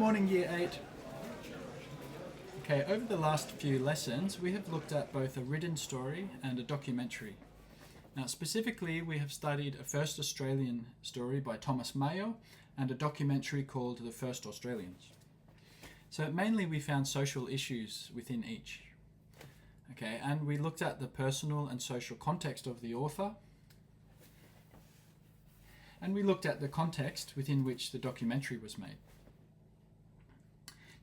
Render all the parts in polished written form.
morning, Year 8. Okay, over the last few lessons, we have looked at both a written story and a documentary. Now, specifically, we have studied a first Australian story by Thomas Mayo and a documentary called The First Australians. So mainly we found social issues within each. Okay, and we looked at the personal and social context of the author, and we looked at the context within which the documentary was made.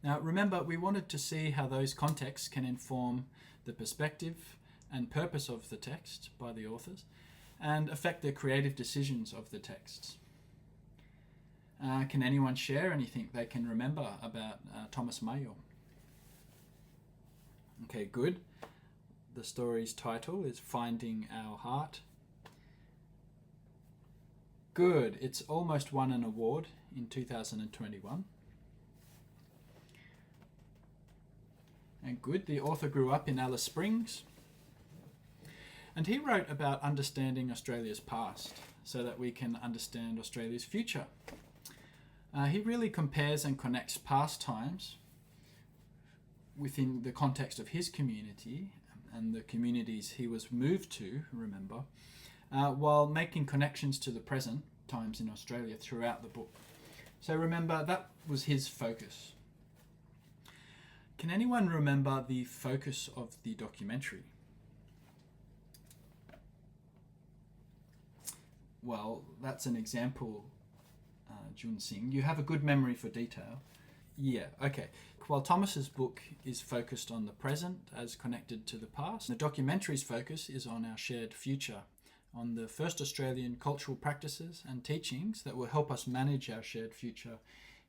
Now remember, we wanted to see how those contexts can inform the perspective and purpose of the text by the authors and affect the creative decisions of the texts. Can anyone share anything they can remember about Thomas Mayo? Okay, good. The story's title is Finding Our Heart. Good. It's almost won an award in 2021. And good. The author grew up in Alice Springs. And he wrote about understanding Australia's past so that we can understand Australia's future. He really compares and connects past times within the context of his community and the communities he was moved to, remember, while making connections to the present times in Australia throughout the book. So remember, that was his focus. Can anyone remember the focus of the documentary? Well, that's an example, Jun Singh. You have a good memory for detail. Yeah, okay. While Thomas's book is focused on the present as connected to the past, the documentary's focus is on our shared future, on the first Australian cultural practices and teachings that will help us manage our shared future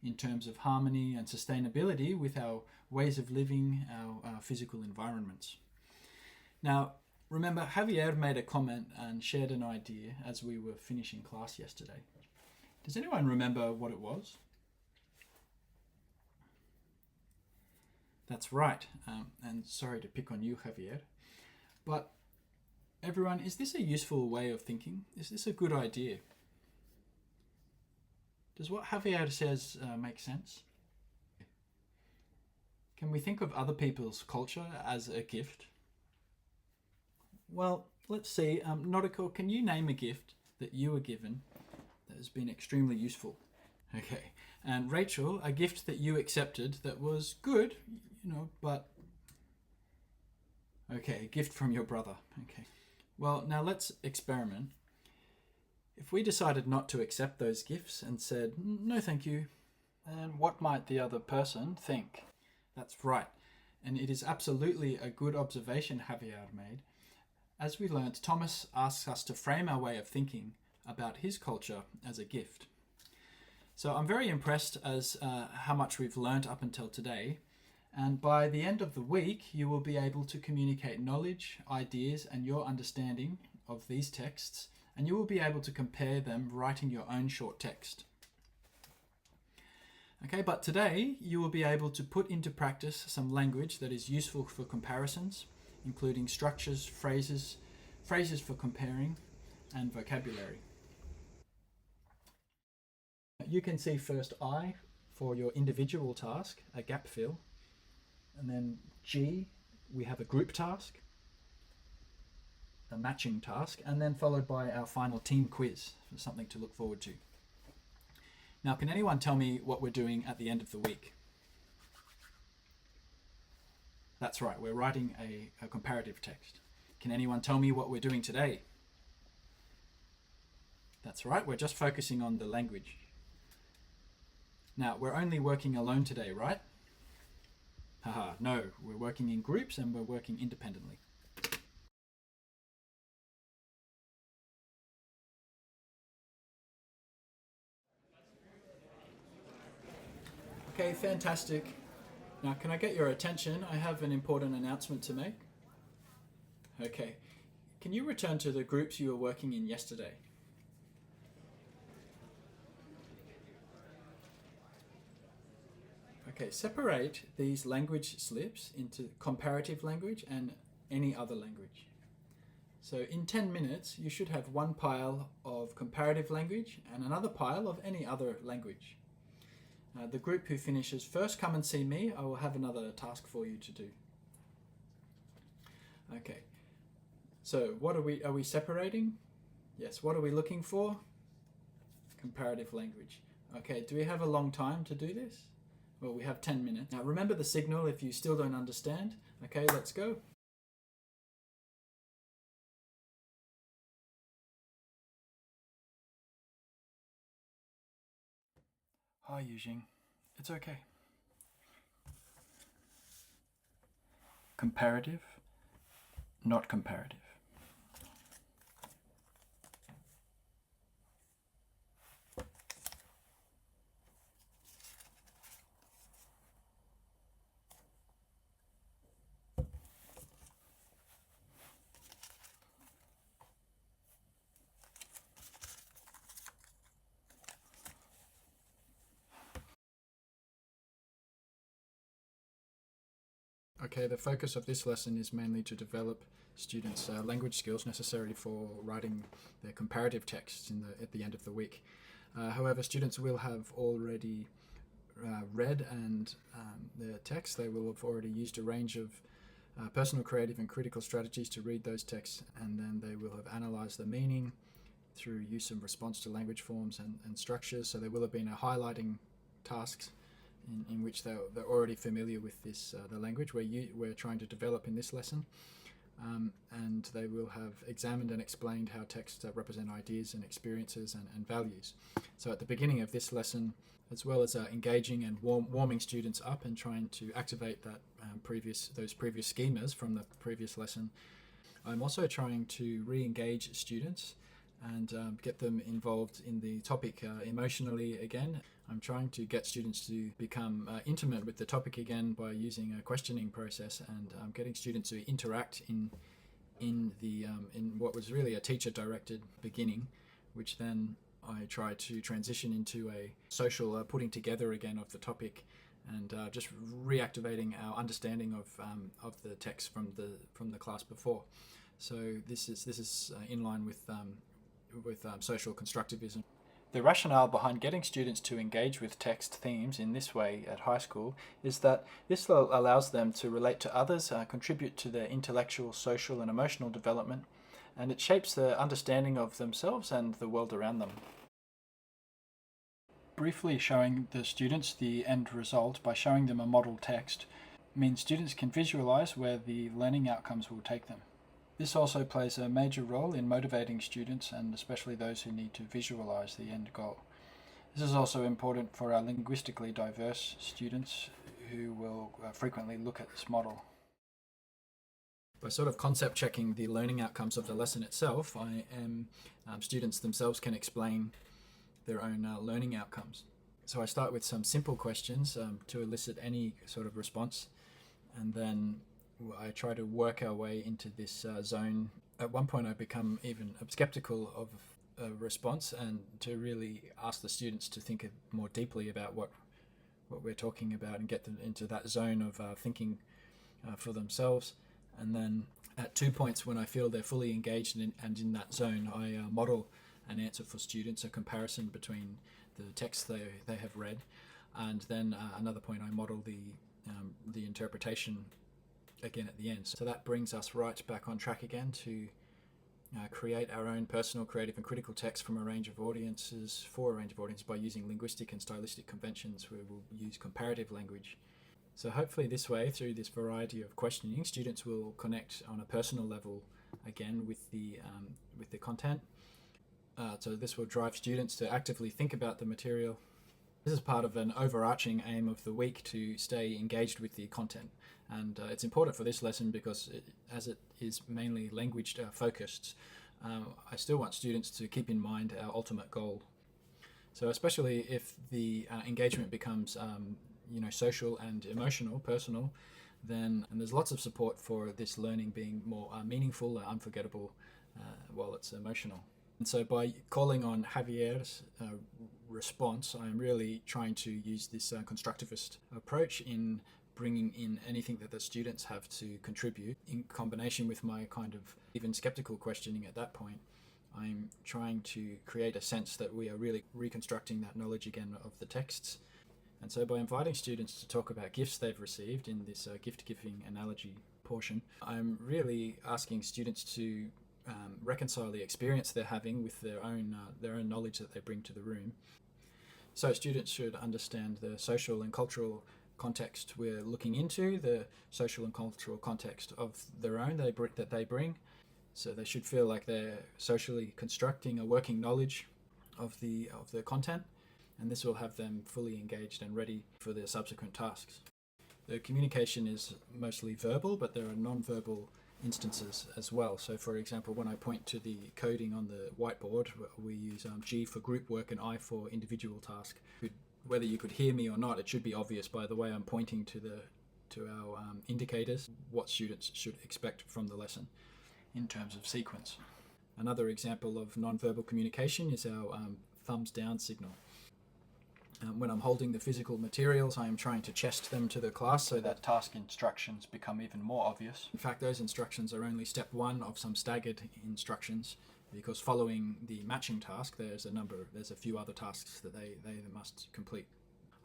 in terms of harmony and sustainability with our ways of living, our physical environments. Now, remember, Javier made a comment and shared an idea as we were finishing class yesterday. Does anyone remember what it was? That's right, and sorry to pick on you, Javier, but everyone, is this a useful way of thinking? Is this a good idea? Does what Javier says make sense? Can we think of other people's culture as a gift? Well, let's see. Noriko, can you name a gift that you were given that has been extremely useful? Okay. And Rachel, a gift that you accepted that was good, but... Okay, a gift from your brother. Okay. Well, now let's experiment. If we decided not to accept those gifts and said, no thank you, then what might the other person think? That's right. And it is absolutely a good observation Javier made. As we learnt, Thomas asks us to frame our way of thinking about his culture as a gift. So I'm very impressed as how much we've learnt up until today. And by the end of the week, you will be able to communicate knowledge, ideas, and your understanding of these texts, and you will be able to compare them writing your own short text. Okay, but today you will be able to put into practice some language that is useful for comparisons, including structures, phrases for comparing, and vocabulary. You can see first I for your individual task, a gap fill, and then G, we have a group task, a matching task, and then followed by our final team quiz, something to look forward to. Now, can anyone tell me what we're doing at the end of the week? That's right, we're writing a comparative text. Can anyone tell me what we're doing today? That's right, we're just focusing on the language. Now, we're only working alone today, right? Haha, no, we're working in groups and we're working independently. Okay, fantastic. Now, can I get your attention? I have an important announcement to make. Okay, can you return to the groups you were working in yesterday? Okay, separate these language slips into comparative language and any other language. So in 10 minutes, you should have one pile of comparative language and another pile of any other language. The group who finishes first, come and see me. I will have another task for you to do. Okay, so what are we separating? Yes, what are we looking for? Comparative language. Okay, do we have a long time to do this? Well, we have 10 minutes. Now remember the signal if you still don't understand. Okay, let's go. Hi, Eugene. It's okay. Comparative, not comparative. Okay, the focus of this lesson is mainly to develop students' language skills necessary for writing their comparative texts at the end of the week. However, students will have already read and their text. They will have already used a range of personal, creative and critical strategies to read those texts, and then they will have analysed the meaning through use and response to language forms and structures. So there will have been a highlighting tasks in which they're already familiar with this the language we're trying to develop in this lesson, and they will have examined and explained how texts represent ideas and experiences and values. So at the beginning of this lesson, as well as engaging and warming students up and trying to activate those previous schemas from the previous lesson, I'm also trying to re-engage students and get them involved in the topic emotionally again. I'm trying to get students to become intimate with the topic again by using a questioning process and getting students to interact in what was really a teacher-directed beginning, which then I try to transition into a social putting together again of the topic and just reactivating our understanding of the text from the class before. So this is in line with social constructivism. The rationale behind getting students to engage with text themes in this way at high school is that this allows them to relate to others, contribute to their intellectual, social and emotional development, and it shapes their understanding of themselves and the world around them. Briefly showing the students the end result by showing them a model text means students can visualize where the learning outcomes will take them. This also plays a major role in motivating students, and especially those who need to visualize the end goal. This is also important for our linguistically diverse students who will frequently look at this model. By sort of concept checking the learning outcomes of the lesson itself, students themselves can explain their own learning outcomes. So I start with some simple questions to elicit any sort of response, and then I try to work our way into this zone. At one point I become even skeptical of a response and to really ask the students to think more deeply about what we're talking about and get them into that zone of thinking for themselves. And then at 2 points when I feel they're fully engaged and in that zone, I model an answer for students, a comparison between the text they have read, and then another point I model the interpretation again at the end. So that brings us right back on track again to create our own personal, creative and critical text from a range of audiences, for a range of audiences, by using linguistic and stylistic conventions where we'll use comparative language. So hopefully this way, through this variety of questioning, students will connect on a personal level again with the content. So this will drive students to actively think about the material. This is part of an overarching aim of the week to stay engaged with the content. And it's important for this lesson because as it is mainly language focused, I still want students to keep in mind our ultimate goal. So especially if the engagement becomes social and emotional, personal, and there's lots of support for this learning being more meaningful and unforgettable while it's emotional. And so by calling on Javier's response, I'm really trying to use this constructivist approach in bringing in anything that the students have to contribute in combination with my kind of even skeptical questioning at that point. I'm trying to create a sense that we are really reconstructing that knowledge again of the texts And so by inviting students to talk about gifts they've received in this gift-giving analogy portion, I'm really asking students to reconcile the experience they're having with their own knowledge that they bring to the room. So students should understand the social and cultural context we're looking into, the social and cultural context of their own that they bring. So they should feel like they're socially constructing a working knowledge of the content, and this will have them fully engaged and ready for their subsequent tasks. The communication is mostly verbal, but there are non-verbal instances as well. So for example, when I point to the coding on the whiteboard, we use G for group work and I for individual task. Whether you could hear me or not, it should be obvious by the way I'm pointing to our indicators what students should expect from the lesson in terms of sequence. Another example of non-verbal communication is our thumbs down signal. When I'm holding the physical materials, I am trying to chest them to the class so that task instructions become even more obvious. In fact, those instructions are only step one of some staggered instructions, because following the matching task, there's a few other tasks that they must complete.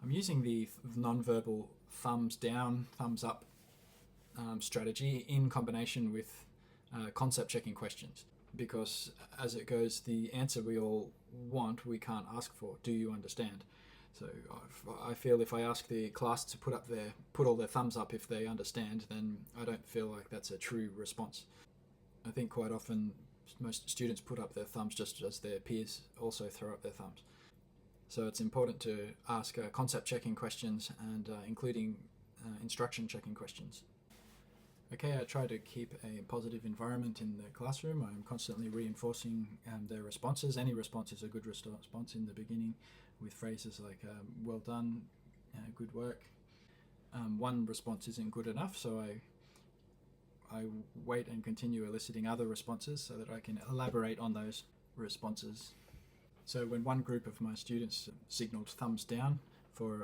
I'm using the non-verbal thumbs down, thumbs up strategy in combination with concept checking questions, because as it goes, the answer we all want, we can't ask for. Do you understand? So I feel if I ask the class to put all their thumbs up if they understand, then I don't feel like that's a true response. I think quite often most students put up their thumbs just as their peers also throw up their thumbs. So it's important to ask concept checking questions and including instruction checking questions. Okay, I try to keep a positive environment in the classroom. I'm constantly reinforcing their responses. Any response is a good response in the beginning, with phrases like well done, good work. One response isn't good enough, so I wait and continue eliciting other responses so that I can elaborate on those responses. So when one group of my students signaled thumbs down for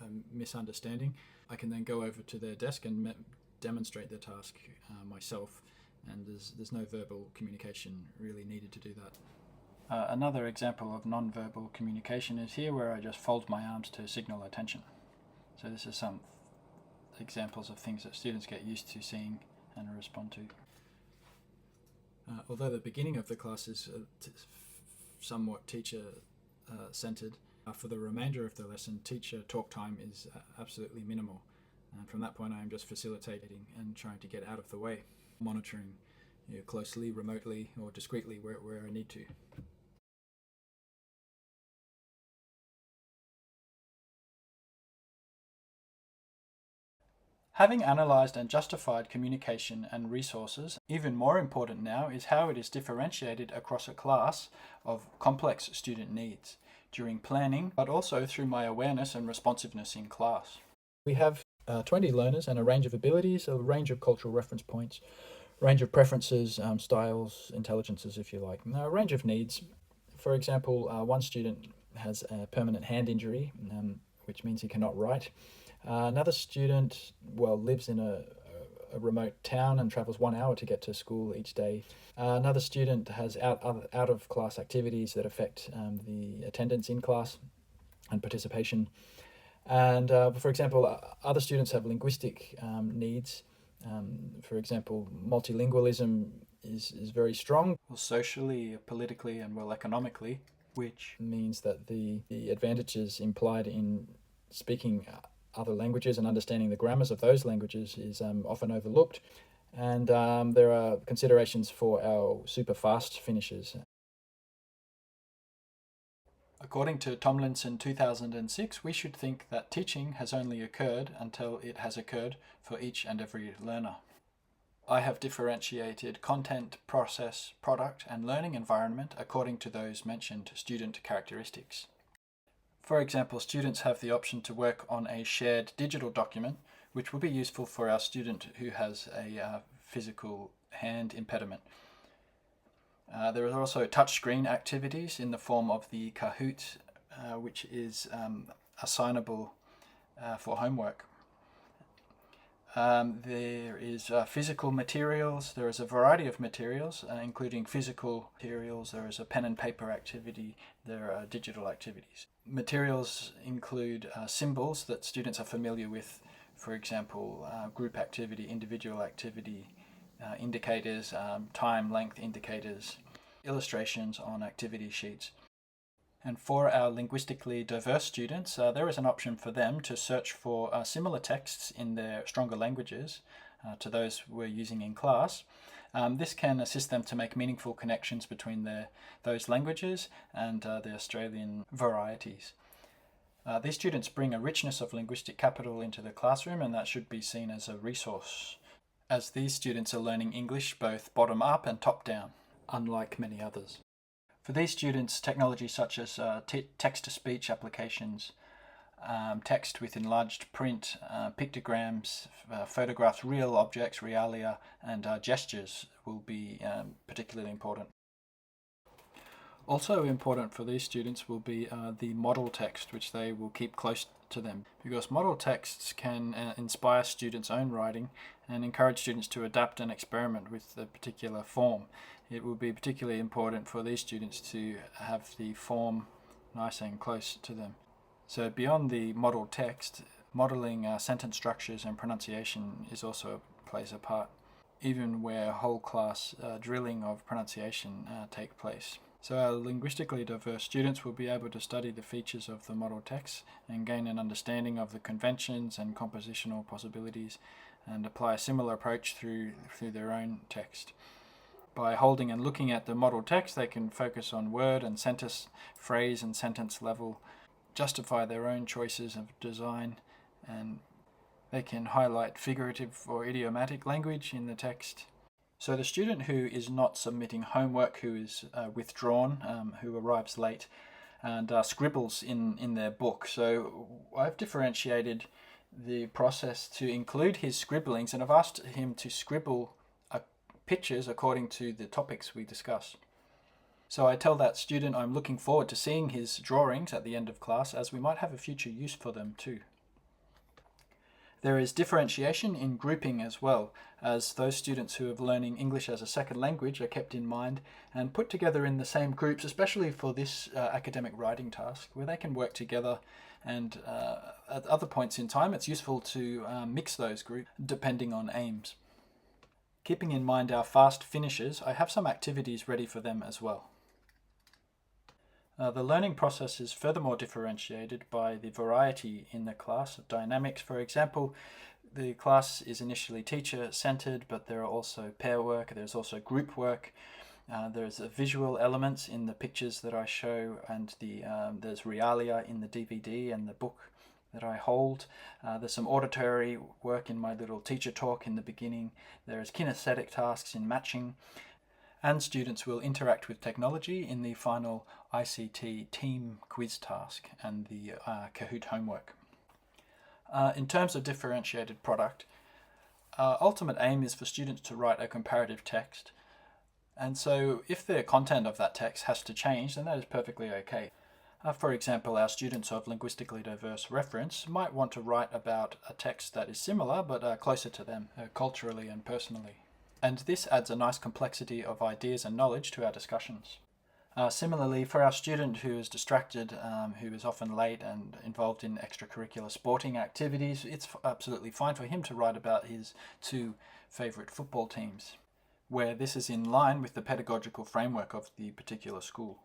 a misunderstanding, I can then go over to their desk and demonstrate the task myself, and there's no verbal communication really needed to do that. Another example of non-verbal communication is here, where I just fold my arms to signal attention. So this is some examples of things that students get used to seeing and respond to. Although the beginning of the class is somewhat teacher-centered, for the remainder of the lesson, teacher talk time is absolutely minimal. And from that point, I am just facilitating and trying to get out of the way, monitoring closely, remotely, or discreetly where I need to. Having analysed and justified communication and resources, even more important now is how it is differentiated across a class of complex student needs during planning, but also through my awareness and responsiveness in class. We have 20 learners and a range of abilities, a range of cultural reference points, a range of preferences, styles, intelligences, if you like, a range of needs. For example, one student has a permanent hand injury, which means he cannot write. Another student, lives in a remote town and travels 1 hour to get to school each day. Another student has out of class activities that affect the attendance in class and participation. And for example, other students have linguistic needs. For example, multilingualism is very strong, socially, politically, and economically, which means that the advantages implied in speaking other languages and understanding the grammars of those languages is often overlooked. And there are considerations for our super fast finishers. According to Tomlinson 2006, we should think that teaching has only occurred until it has occurred for each and every learner. I have differentiated content, process, product, and learning environment according to those mentioned student characteristics. For example, students have the option to work on a shared digital document, which will be useful for our student who has a physical hand impediment. There are also touchscreen activities in the form of the Kahoot, which is assignable for homework. There is physical materials. There is a variety of materials, including physical materials. There is a pen and paper activity. There are digital activities. Materials include symbols that students are familiar with, for example, group activity, individual activity, indicators, time length indicators, illustrations on activity sheets. And for our linguistically diverse students, there is an option for them to search for similar texts in their stronger languages to those we're using in class. This can assist them to make meaningful connections between those languages and the Australian varieties. These students bring a richness of linguistic capital into the classroom, and that should be seen as a resource, as these students are learning English both bottom up and top down, unlike many others. For these students, technology such as text-to-speech applications, text with enlarged print, pictograms, photographs, real objects, realia, and gestures will be particularly important. Also important for these students will be the model text, which they will keep close to them, because model texts can inspire students' own writing and encourage students to adapt and experiment with the particular form. It will be particularly important for these students to have the form nice and close to them. So beyond the model text, modeling sentence structures and pronunciation plays a part, even where whole class drilling of pronunciation take place. So our linguistically diverse students will be able to study the features of the model text and gain an understanding of the conventions and compositional possibilities, and apply a similar approach through their own text. By holding and looking at the model text, they can focus on word and sentence, phrase and sentence level, justify their own choices of design, and they can highlight figurative or idiomatic language in the text. So the student who is not submitting homework, who is withdrawn, who arrives late, and scribbles in their book. So I've differentiated the process to include his scribblings, and I've asked him to scribble pictures according to the topics we discuss. So I tell that student I'm looking forward to seeing his drawings at the end of class, as we might have a future use for them too. There is differentiation in grouping as well, as those students who are learning English as a second language are kept in mind and put together in the same groups, especially for this academic writing task, where they can work together, and at other points in time it's useful to mix those groups depending on aims. Keeping in mind our fast finishers, I have some activities ready for them as well. The learning process is furthermore differentiated by the variety in the class of dynamics. For example, the class is initially teacher-centered, but there are also pair work, there's also group work, there's visual elements in the pictures that I show, and there's realia in the DVD and the book that I hold. There's some auditory work in my little teacher talk in the beginning. There's kinesthetic tasks in matching. And students will interact with technology in the final ICT team quiz task and the Kahoot homework. In terms of differentiated product, ultimate aim is for students to write a comparative text. And so if the content of that text has to change, then that is perfectly okay. For example, our students of linguistically diverse reference might want to write about a text that is similar but closer to them culturally and personally. And this adds a nice complexity of ideas and knowledge to our discussions. Similarly, for our student who is distracted, who is often late and involved in extracurricular sporting activities, it's absolutely fine for him to write about his two favourite football teams, where this is in line with the pedagogical framework of the particular school.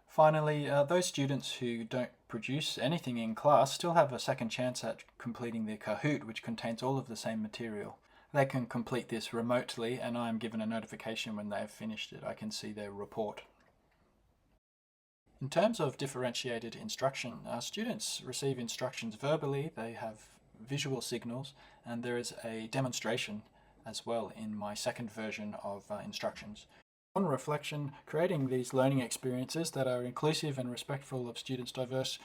Finally, those students who don't produce anything in class still have a second chance at completing their Kahoot, which contains all of the same material. They can complete this remotely, and I am given a notification when they have finished it. I can see their report. In terms of differentiated instruction, students receive instructions verbally, they have visual signals, and there is a demonstration as well in my second version of instructions. On reflection, creating these learning experiences that are inclusive and respectful of students' diverse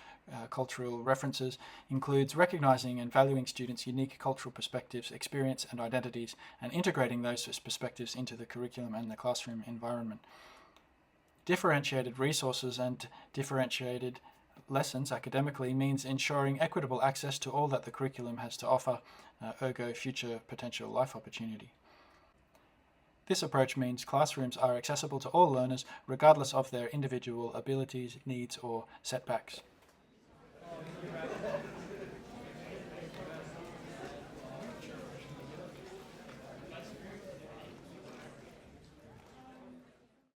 cultural references includes recognizing and valuing students' unique cultural perspectives, experience and identities, and integrating those perspectives into the curriculum and the classroom environment. Differentiated resources and differentiated lessons academically means ensuring equitable access to all that the curriculum has to offer, ergo future potential life opportunity. This approach means classrooms are accessible to all learners regardless of their individual abilities, needs, or setbacks.